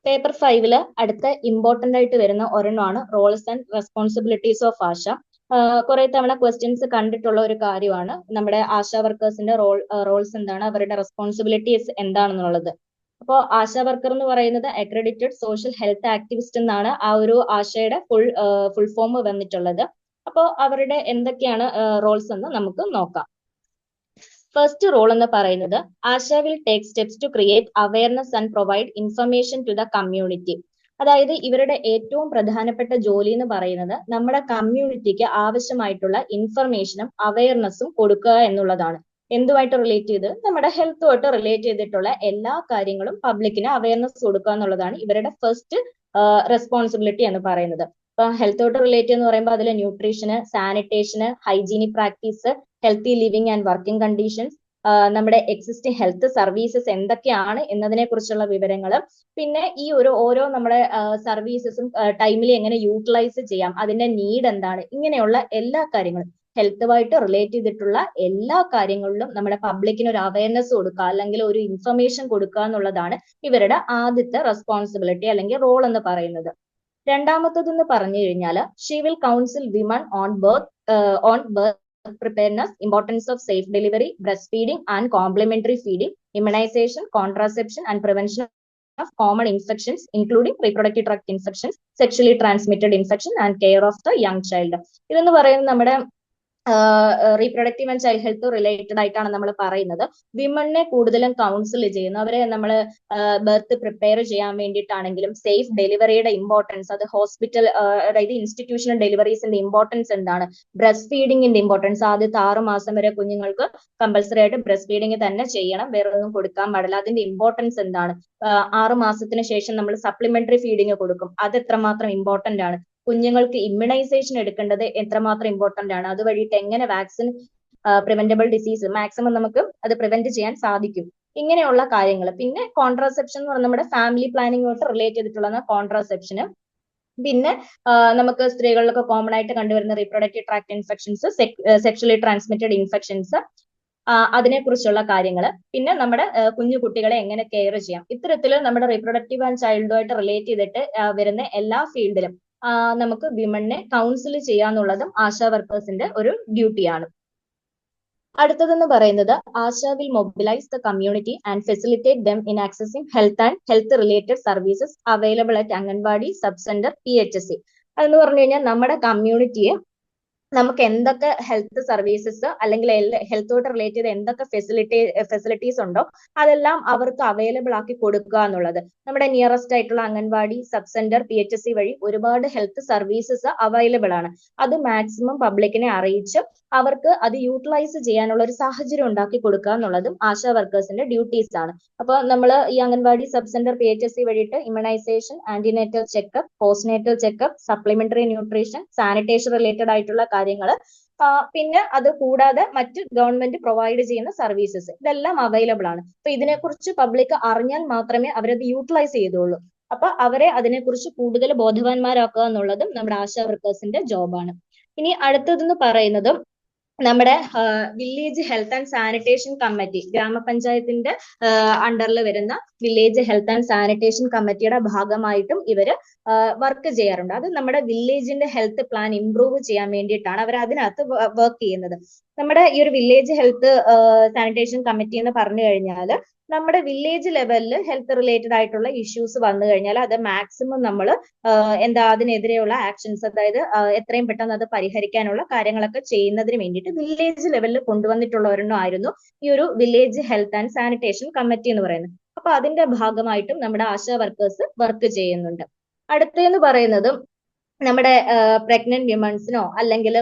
Paper 5 അടുത്ത important ആയിട്ട് വരുന്ന ഒരെണ്ണമാണ് റോൾസ് ആൻഡ് റെസ്പോൺസിബിലിറ്റീസ് ഓഫ് ആശ. കുറെ തവണ ക്വസ്റ്റ്യൻസ് കണ്ടിട്ടുള്ള ഒരു കാര്യമാണ് നമ്മുടെ ആശാ വർക്കേഴ്സിന്റെ റോൾസ് എന്താണ്, അവരുടെ റെസ്പോൺസിബിലിറ്റീസ് എന്താണെന്നുള്ളത്. അപ്പോൾ ആശാ വർക്കർ എന്ന് പറയുന്നത് അക്രഡിറ്റഡ് സോഷ്യൽ ഹെൽത്ത് ആക്ടിവിസ്റ്റ് എന്നാണ് ആ ഒരു ആശയുടെ ഫുൾ ഫോം വന്നിട്ടുള്ളത്. അപ്പോൾ അവരുടെ എന്തൊക്കെയാണ് റോൾസ് എന്ന് നമുക്ക് നോക്കാം. ഫസ്റ്റ് റോൾ എന്ന് പറയുന്നത് ASHA will take steps to create awareness and provide information to the community. അതായത് ഇവരുടെ ഏറ്റവും പ്രധാനപ്പെട്ട ജോലി എന്ന് പറയുന്നത് നമ്മുടെ കമ്മ്യൂണിറ്റിക്ക് ആവശ്യമായിട്ടുള്ള ഇൻഫർമേഷനും അവയർനെസ്സും കൊടുക്കുക എന്നുള്ളതാണ്. എന്തുമായിട്ട് റിലേറ്റ് ചെയ്ത്, നമ്മുടെ ഹെൽത്തുമായിട്ട് റിലേറ്റ് ചെയ്തിട്ടുള്ള എല്ലാ കാര്യങ്ങളും പബ്ലിക്കിന് അവയർനെസ് കൊടുക്കുക എന്നുള്ളതാണ് ഇവരുടെ ഫസ്റ്റ് റെസ്പോൺസിബിലിറ്റി എന്ന് പറയുന്നത്. ഇപ്പൊ ഹെൽത്തോട്ട് റിലേറ്റ് എന്ന് പറയുമ്പോൾ അതിൽ nutrition, sanitation, hygienic practice, healthy living and working conditions, നമ്മുടെ എക്സിസ്റ്റിംഗ് ഹെൽത്ത് സർവീസസ് എന്തൊക്കെയാണ് എന്നതിനെ കുറിച്ചുള്ള വിവരങ്ങൾ, പിന്നെ ഈ ഓരോ നമ്മുടെ സർവീസസും ടൈമിൽ എങ്ങനെ യൂട്ടിലൈസ് ചെയ്യാം, അതിന്റെ നീഡ് എന്താണ്, ഇങ്ങനെയുള്ള എല്ലാ കാര്യങ്ങളും ഹെൽത്തുമായിട്ട് റിലേറ്റ് ചെയ്തിട്ടുള്ള എല്ലാ കാര്യങ്ങളിലും നമ്മുടെ പബ്ലിക്കിന് ഒരു അവയർനെസ് കൊടുക്കുക അല്ലെങ്കിൽ ഒരു ഇൻഫർമേഷൻ കൊടുക്കുക എന്നുള്ളതാണ് ഇവരുടെ ആദ്യത്തെ റെസ്പോൺസിബിലിറ്റി അല്ലെങ്കിൽ റോൾ എന്ന് പറയുന്നത്. രണ്ടാമത്തതെന്ന് പറഞ്ഞു കഴിഞ്ഞാൽ she will council women on birth preparedness, importance of safe delivery, breastfeeding and complementary feeding, immunization, contraception and prevention of common infections including reproductive tract infections, sexually transmitted infection and care of the young child. ഇതെന്ന് പറയുന്നത് നമ്മുടെ reproductive and child health related ആയിട്ടാണ് നമ്മൾ പറയുന്നത്. വിമണിനെ കൂടുതലും council ചെയ്യുന്നു. അവരെ നമ്മൾ ബർത്ത് പ്രിപ്പയർ ചെയ്യാൻ വേണ്ടിയിട്ടാണെങ്കിലും സേഫ് ഡെലിവറിയുടെ ഇമ്പോർട്ടൻസ്, അത് ഹോസ്പിറ്റൽ അതായത് ഇൻസ്റ്റിറ്റ്യൂഷണൽ ഡെലിവറീസിന്റെ ഇമ്പോർട്ടൻസ് എന്താണ്, ബ്രസ്റ്റ് ഫീഡിങ്ങിന്റെ ഇമ്പോർട്ടൻസ്, ആദ്യത്തെ 6 മാസം വരെ കുഞ്ഞുങ്ങൾക്ക് കമ്പൽസറി ആയിട്ട് ബ്രസ്റ്റ് ഫീഡിങ് തന്നെ ചെയ്യണം, വേറെ ഒന്നും കൊടുക്കാൻ പാടില്ല, അതിന്റെ ഇമ്പോർട്ടൻസ് എന്താണ്, 6 മാസത്തിന് ശേഷം നമ്മൾ സപ്ലിമെന്ററി ഫീഡിങ് കൊടുക്കും, അത് എത്രമാത്രം ഇമ്പോർട്ടന്റ് ആണ്, കുഞ്ഞുങ്ങൾക്ക് ഇമ്മ്യൂണൈസേഷൻ എടുക്കേണ്ടത് എത്രമാത്രം ഇമ്പോർട്ടന്റ് ആണ്, അതുവഴിയിട്ട് എങ്ങനെ വാക്സിൻ പ്രിവെന്റബിൾ ഡിസീസ് മാക്സിമം നമുക്ക് അത് പ്രിവെന്റ് ചെയ്യാൻ സാധിക്കും, ഇങ്ങനെയുള്ള കാര്യങ്ങൾ. പിന്നെ കോൺട്രാസെപ്ഷൻ എന്ന് പറഞ്ഞാൽ നമ്മുടെ ഫാമിലി പ്ലാനിങ്ങുമായിട്ട് റിലേറ്റ് ചെയ്തിട്ടുള്ള കോൺട്രാസെപ്ഷന്. പിന്നെ നമുക്ക് സ്ത്രീകളിലൊക്കെ കോമൺ ആയിട്ട് കണ്ടുവരുന്ന reproductive tract infections, sexually transmitted infections, അതിനെ കുറിച്ചുള്ള കാര്യങ്ങൾ. പിന്നെ നമ്മുടെ കുഞ്ഞു കുട്ടികളെ എങ്ങനെ കെയർ ചെയ്യാം, ഇത്തരത്തിൽ നമ്മുടെ റീപ്രൊഡക്റ്റീവ് ആൻഡ് ചൈൽഡുമായിട്ട് റിലേറ്റ് ചെയ്തിട്ട് വരുന്ന എല്ലാ ഫീൽഡിലും നമുക്ക് വിമണിനെ കൗൺസിൽ ചെയ്യാന്നുള്ളതും ആശാ വർക്കേഴ്സിന്റെ ഒരു ഡ്യൂട്ടിയാണ്. അടുത്തതെന്ന് പറയുന്നത് ASHA will mobilise the community and facilitate them in accessing health and health related services available at anganwadi, sub centre, PHC. അതെന്ന് പറഞ്ഞു കഴിഞ്ഞാൽ നമ്മുടെ കമ്മ്യൂണിറ്റിയെ നമുക്ക് എന്തൊക്കെ ഹെൽത്ത് സർവീസസ് അല്ലെങ്കിൽ ഹെൽത്തോട്ട് റിലേറ്റ് ചെയ്ത് എന്തൊക്കെ ഫെസിലിറ്റീസ് ഉണ്ടോ അതെല്ലാം അവർക്ക് അവൈലബിൾ ആക്കി കൊടുക്കുക എന്നുള്ളത്. നമ്മുടെ നിയറസ്റ്റ് ആയിട്ടുള്ള അംഗൻവാടി, സബ് സെന്റർ, PHC വഴി ഒരുപാട് ഹെൽത്ത് സർവീസസ് അവൈലബിൾ ആണ്. അത് മാക്സിമം പബ്ലിക്കിനെ അറിയിച്ച് അവർക്ക് അത് യൂട്ടിലൈസ് ചെയ്യാനുള്ള ഒരു സാഹചര്യം ഉണ്ടാക്കി കൊടുക്കുക എന്നുള്ളതും ആശാ വർക്കേഴ്സിന്റെ ഡ്യൂട്ടീസ് ആണ്. അപ്പൊ നമ്മൾ ഈ അംഗൻവാടി, സബ് സെന്റർ, PHC വഴിയിട്ട് immunisation, antenatal checkup, postnatal checkup, supplementary nutrition, sanitation related ആയിട്ടുള്ള കാര്യങ്ങൾ, പിന്നെ അത് കൂടാതെ മറ്റ് ഗവൺമെന്റ് പ്രൊവൈഡ് ചെയ്യുന്ന സർവീസസ്, ഇതെല്ലാം അവൈലബിൾ ആണ്. അപ്പൊ ഇതിനെക്കുറിച്ച് പബ്ലിക് അറിഞ്ഞാൽ മാത്രമേ അവരത് യൂട്ടിലൈസ് ചെയ്തുള്ളൂ. അപ്പൊ അവരെ അതിനെക്കുറിച്ച് കൂടുതൽ ബോധവാന്മാരാക്കുക എന്നുള്ളതും നമ്മുടെ ആശാ വർക്കേഴ്സിന്റെ ജോബാണ്. ഇനി അടുത്തതെന്ന് പറയുന്നത് നമ്മുടെ village health and sanitation committee, ഗ്രാമപഞ്ചായത്തിന്റെ അണ്ടറിൽ വരുന്ന വില്ലേജ് ഹെൽത്ത് ആൻഡ് സാനിറ്റേഷൻ കമ്മിറ്റിയുടെ ഭാഗമായിട്ടും ഇവര് വർക്ക് ചെയ്യാറുണ്ട്. അത് നമ്മുടെ വില്ലേജിന്റെ ഹെൽത്ത് പ്ലാൻ ഇംപ്രൂവ് ചെയ്യാൻ വേണ്ടിയിട്ടാണ് അവർ അതിനകത്ത് വർക്ക് ചെയ്യുന്നത്. നമ്മുടെ ഈ ഒരു വില്ലേജ് ഹെൽത്ത് സാനിറ്റേഷൻ കമ്മിറ്റി എന്ന് പറഞ്ഞു കഴിഞ്ഞാൽ നമ്മുടെ വില്ലേജ് ലെവലിൽ ഹെൽത്ത് റിലേറ്റഡ് ആയിട്ടുള്ള ഇഷ്യൂസ് വന്നു കഴിഞ്ഞാൽ അത് മാക്സിമം നമ്മൾ അതിനെതിരെയുള്ള ആക്ഷൻസ്, അതായത് എത്രയും പെട്ടെന്ന് അത് പരിഹരിക്കാനുള്ള കാര്യങ്ങളൊക്കെ ചെയ്യുന്നതിന് വേണ്ടിയിട്ട് വില്ലേജ് ലെവലിൽ കൊണ്ടുവന്നിട്ടുള്ള ഒരെണ്ണം ആയിരുന്നു ഈ ഒരു village health and sanitation committee എന്ന് പറയുന്നത്. അപ്പൊ അതിന്റെ ഭാഗമായിട്ടും നമ്മുടെ ആശാ വർക്കേഴ്സ് വർക്ക് ചെയ്യുന്നുണ്ട്. അടുത്തെന്ന് പറയുന്നത് നമ്മുടെ പ്രഗ്നന്റ് വിമൺസിനോ അല്ലെങ്കിൽ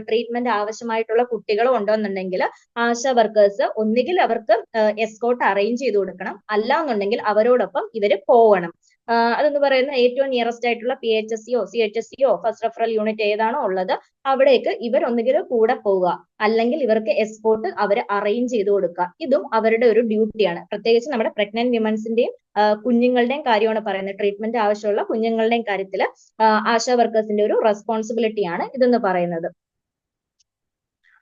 ട്രീറ്റ്മെന്റ് ആവശ്യമായിട്ടുള്ള കുട്ടികളോ ഉണ്ടോന്നുണ്ടെങ്കിൽ ആശാ വർക്കേഴ്സ് ഒന്നുകിൽ അവർക്ക് എസ്കോർട്ട് അറേഞ്ച് ചെയ്ത് കൊടുക്കണം, അല്ലാന്നുണ്ടെങ്കിൽ അവരോടൊപ്പം ഇവര് പോകണം. അതെന്ന് പറയുന്ന ഏറ്റവും നിയറസ്റ്റ് ആയിട്ടുള്ള PHC-യോ CHC-യോ ഫസ്റ്റ് റെഫറൽ യൂണിറ്റ് ഏതാണോ ഉള്ളത് അവിടേക്ക് ഇവർ ഒന്നുകിൽ കൂടെ പോവുക, അല്ലെങ്കിൽ ഇവർക്ക് എസ്കോർട്ട് അവർ അറേഞ്ച് ചെയ്ത് കൊടുക്കുക. ഇതും അവരുടെ ഒരു ഡ്യൂട്ടിയാണ്. പ്രത്യേകിച്ച് നമ്മുടെ പ്രഗ്നന്റ് വിമൻസിന്റെയും കുഞ്ഞുങ്ങളുടെയും കാര്യമാണ് പറയുന്നത്. ട്രീറ്റ്മെന്റ് ആവശ്യമുള്ള കുഞ്ഞുങ്ങളുടെയും കാര്യത്തിൽ ആശാ വർക്കേഴ്സിന്റെ ഒരു റെസ്പോൺസിബിലിറ്റിയാണ് ഇതെന്ന് പറയുന്നത്.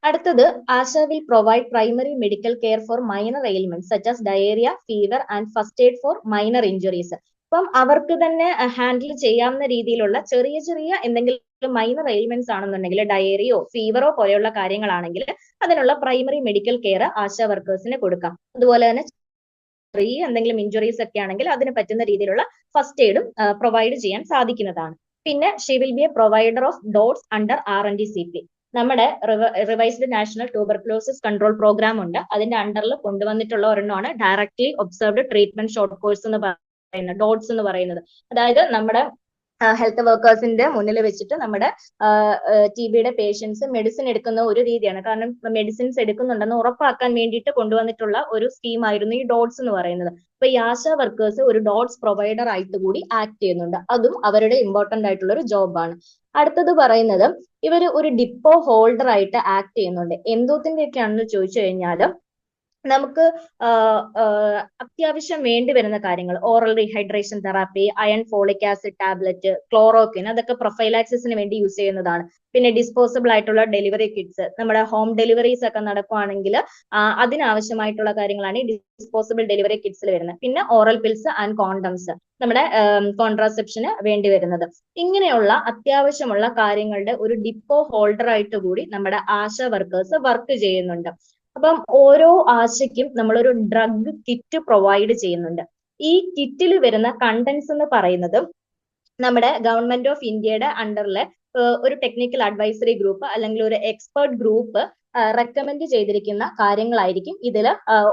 അടുത്തത് ASHA will provide primary medical care for minor ailments such as diarrhoea, fever and first aid for minor injuries. അപ്പം അവർക്ക് തന്നെ ഹാൻഡിൽ ചെയ്യാവുന്ന രീതിയിലുള്ള ചെറിയ ചെറിയ എന്തെങ്കിലും മൈനർ എയിൽമെന്റ്സ് ആണെന്നുണ്ടെങ്കിൽ, ഡയറിയോ ഫീവറോ പോലെയുള്ള കാര്യങ്ങളാണെങ്കിൽ അതിനുള്ള പ്രൈമറി മെഡിക്കൽ കെയർ ആശാ വർക്കേഴ്സിന് കൊടുക്കാം. അതുപോലെ തന്നെ ചെറിയ എന്തെങ്കിലും ഇഞ്ചുറീസ് ഒക്കെ ആണെങ്കിൽ അതിന് പറ്റുന്ന രീതിയിലുള്ള ഫസ്റ്റ് എയ്ഡും പ്രൊവൈഡ് ചെയ്യാൻ സാധിക്കുന്നതാണ്. പിന്നെ she will be a provider of DOTS under RNDCP. നമ്മുടെ revised national tuberculosis control programme ഉണ്ട്. അതിന്റെ അണ്ടറിൽ കൊണ്ടുവന്നിട്ടുള്ള ഒരെണ്ണമാണ് directly observed treatment short course എന്ന് പറയുന്നത്, ഡോട്ട്സ് എന്ന് പറയുന്നത്. അതായത് നമ്മുടെ ഹെൽത്ത് വർക്കേഴ്സിന്റെ മുന്നിൽ വെച്ചിട്ട് നമ്മുടെ TBയുടെ പേഷ്യൻസ് മെഡിസിൻ എടുക്കുന്ന ഒരു രീതിയാണ്. കാരണം മെഡിസിൻസ് എടുക്കുന്നുണ്ടെന്ന് ഉറപ്പാക്കാൻ വേണ്ടിയിട്ട് കൊണ്ടുവന്നിട്ടുള്ള ഒരു സ്കീമായിരുന്നു ഈ ഡോട്ട്സ് എന്ന് പറയുന്നത്. അപ്പൊ ഈ ആശാ വർക്കേഴ്സ് ഒരു ഡോട്ട്സ് പ്രൊവൈഡർ ആയിട്ട് കൂടി ആക്ട് ചെയ്യുന്നുണ്ട്. അതും അവരുടെ ഇമ്പോർട്ടന്റ് ആയിട്ടുള്ള ഒരു ജോബാണ്. അടുത്തത് പറയുന്നത് ഇവർ ഒരു ഡിപ്പോ ഹോൾഡർ ആയിട്ട് ആക്ട് ചെയ്യുന്നുണ്ട്. എന്തോത്തിന്റെയൊക്കെയാണെന്ന് ചോദിച്ചു കഴിഞ്ഞാൽ നമുക്ക് അത്യാവശ്യം വേണ്ടി വരുന്ന കാര്യങ്ങൾ, oral rehydration therapy, iron folic acid tablet, chloroquine, അതൊക്കെ പ്രൊഫൈലാക്സിസിന് വേണ്ടി യൂസ് ചെയ്യുന്നതാണ്. പിന്നെ ഡിസ്പോസിബിൾ ആയിട്ടുള്ള ഡെലിവറി കിറ്റ്സ്, നമ്മുടെ ഹോം ഡെലിവറീസ് ഒക്കെ നടക്കുവാണെങ്കിൽ അതിനാവശ്യമായിട്ടുള്ള കാര്യങ്ങളാണ് ഈ ഡിസ്പോസിബിൾ ഡെലിവറി കിറ്റ്സിൽ വരുന്നത്. പിന്നെ ഓറൽ പിൽസ് ആൻഡ് കോണ്ടംസ്, നമ്മുടെ കോൺട്രാസെപ്ഷന് വേണ്ടി വരുന്നത്. ഇങ്ങനെയുള്ള അത്യാവശ്യമുള്ള കാര്യങ്ങളുടെ ഒരു ഡിപ്പോ ഹോൾഡർ ആയിട്ട് കൂടി നമ്മുടെ ആശാ വർക്കേഴ്സ് വർക്ക് ചെയ്യുന്നുണ്ട്. അപ്പം ഓരോ ആശയ്ക്കും നമ്മളൊരു ഡ്രഗ് കിറ്റ് പ്രൊവൈഡ് ചെയ്യുന്നുണ്ട്. ഈ കിറ്റിൽ വരുന്ന കണ്ടന്റ്സ് എന്ന് പറയുന്നത് നമ്മുടെ ഗവൺമെന്റ് ഓഫ് ഇന്ത്യയുടെ അണ്ടറിലെ ഒരു ടെക്നിക്കൽ അഡ്വൈസറി ഗ്രൂപ്പ് അല്ലെങ്കിൽ ഒരു എക്സ്പേർട്ട് ഗ്രൂപ്പ് റെക്കമെൻഡ് ചെയ്തിരിക്കുന്ന കാര്യങ്ങളായിരിക്കും ഇതിൽ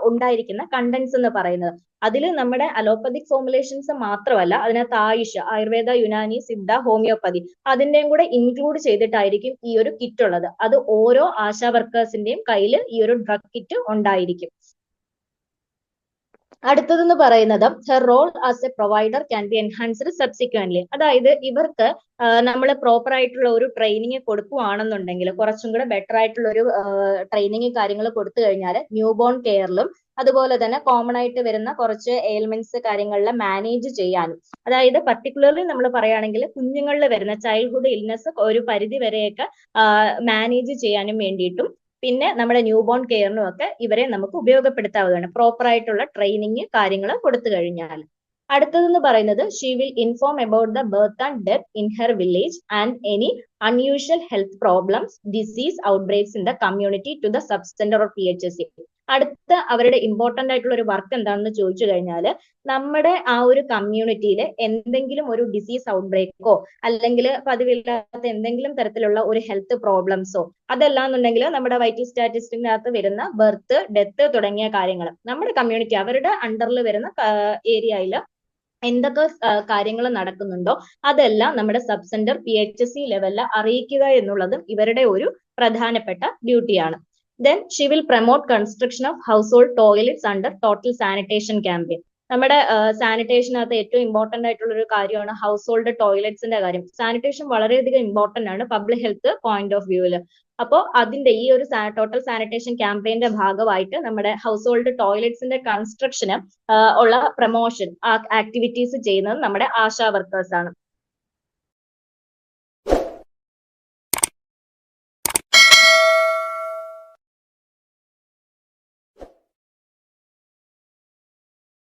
ഉണ്ടായിരിക്കുന്ന കണ്ടന്റ്സ് എന്ന് പറയുന്നത്. അതിൽ നമ്മുടെ അലോപ്പതിക് ഫോർമുലേഷൻസ് മാത്രമല്ല, അതിനകത്ത് ആയുഷ്, ആയുർവേദ, യുനാനി, സിദ്ധ, ഹോമിയോപ്പതി അതിന്റെയും കൂടെ ഇൻക്ലൂഡ് ചെയ്തിട്ടായിരിക്കും ഈ ഒരു കിറ്റ് ഉള്ളത്. അത് ഓരോ ആശാ വർക്കേഴ്സിന്റെയും കയ്യിൽ ഈ ഒരു ഡ്രഗ് കിറ്റ് ഉണ്ടായിരിക്കും. അടുത്തതെന്ന് പറയുന്നത് her role as a provider can be enhanced subsequently. അതായത് ഇവർക്ക് നമ്മൾ പ്രോപ്പർ ആയിട്ടുള്ള ഒരു ട്രെയിനിങ് കൊടുക്കുകയാണെന്നുണ്ടെങ്കിൽ, കുറച്ചും കൂടെ ബെറ്റർ ആയിട്ടുള്ള ഒരു ട്രെയിനിങ് കാര്യങ്ങൾ കൊടുത്തു കഴിഞ്ഞാൽ ന്യൂ ബോൺ കെയറിലും അതുപോലെ തന്നെ കോമൺ ആയിട്ട് വരുന്ന കുറച്ച് എയിൽമെന്റ്സ് കാര്യങ്ങളിൽ മാനേജ് ചെയ്യാനും, അതായത് പർട്ടിക്കുലർലി നമ്മൾ പറയുകയാണെങ്കിൽ കുഞ്ഞുങ്ങളിൽ വരുന്ന ചൈൽഡ്ഹുഡ് ഇൽനെസ് ഒരു പരിധി വരെയൊക്കെ മാനേജ് ചെയ്യാനും വേണ്ടിയിട്ടും പിന്നെ നമ്മുടെ ന്യൂ ബോൺ കെയറിനും ഒക്കെ ഇവരെ നമുക്ക് ഉപയോഗപ്പെടുത്താവുന്നതാണ്, പ്രോപ്പർ ആയിട്ടുള്ള ട്രെയിനിങ് കാര്യങ്ങൾ കൊടുത്തു കഴിഞ്ഞാൽ. അടുത്തതെന്ന് പറയുന്നത് she will inform about the birth and death in her village and any unusual health problems, disease outbreaks in the community to the sub centre or PHC. അടുത്ത അവരുടെ ഇമ്പോർട്ടന്റ് ആയിട്ടുള്ള ഒരു വർക്ക് എന്താണെന്ന് ചോദിച്ചു കഴിഞ്ഞാൽ, നമ്മുടെ ആ ഒരു കമ്മ്യൂണിറ്റിയിൽ എന്തെങ്കിലും ഒരു ഡിസീസ് ഔട്ട്ബ്രേക്കോ അല്ലെങ്കിൽ പതിവില്ലാത്ത എന്തെങ്കിലും തരത്തിലുള്ള ഒരു ഹെൽത്ത് പ്രോബ്ലംസോ, അതല്ലാന്നുണ്ടെങ്കിൽ നമ്മുടെ വൈറ്റൽ സ്റ്റാറ്റിസ്റ്റിക്കിനകത്ത് വരുന്ന ബർത്ത്, ഡെത്ത് തുടങ്ങിയ കാര്യങ്ങൾ നമ്മുടെ കമ്മ്യൂണിറ്റി അവരുടെ അണ്ടറിൽ വരുന്ന ഏരിയയിൽ എന്തൊക്കെ കാര്യങ്ങൾ നടക്കുന്നുണ്ടോ അതെല്ലാം നമ്മുടെ സബ് സെന്റർ PHC ലെവലിൽ അറിയിക്കുക എന്നുള്ളതും ഇവരുടെ ഒരു പ്രധാനപ്പെട്ട ഡ്യൂട്ടിയാണ്. Then she will promote construction of household toilets under total sanitation campaign. നമ്മുടെ സാനിറ്റേഷനകത്ത് ഏറ്റവും ഇമ്പോർട്ടന്റ് ആയിട്ടുള്ള ഒരു കാര്യമാണ് ഹൗസ് ഹോൾഡ് ടോയ്ലറ്റ്സിന്റെ കാര്യം. സാനിറ്റേഷൻ വളരെയധികം ഇമ്പോർട്ടന്റ് ആണ് പബ്ലിക് ഹെൽത്ത് പോയിന്റ് ഓഫ് വ്യൂവിൽ. അപ്പോൾ അതിന്റെ ഈ ഒരു ടോട്ടൽ സാനിറ്റേഷൻ ക്യാമ്പയിന്റെ ഭാഗമായിട്ട് നമ്മുടെ ഹൗസ് ഹോൾഡ് ടോയ്ലറ്റ്സിന്റെ കൺസ്ട്രക്ഷന് ഉള്ള പ്രൊമോഷൻ ആക്ടിവിറ്റീസ് ചെയ്യുന്നത് നമ്മുടെ ആശാ വർക്കേഴ്സ് ആണ്.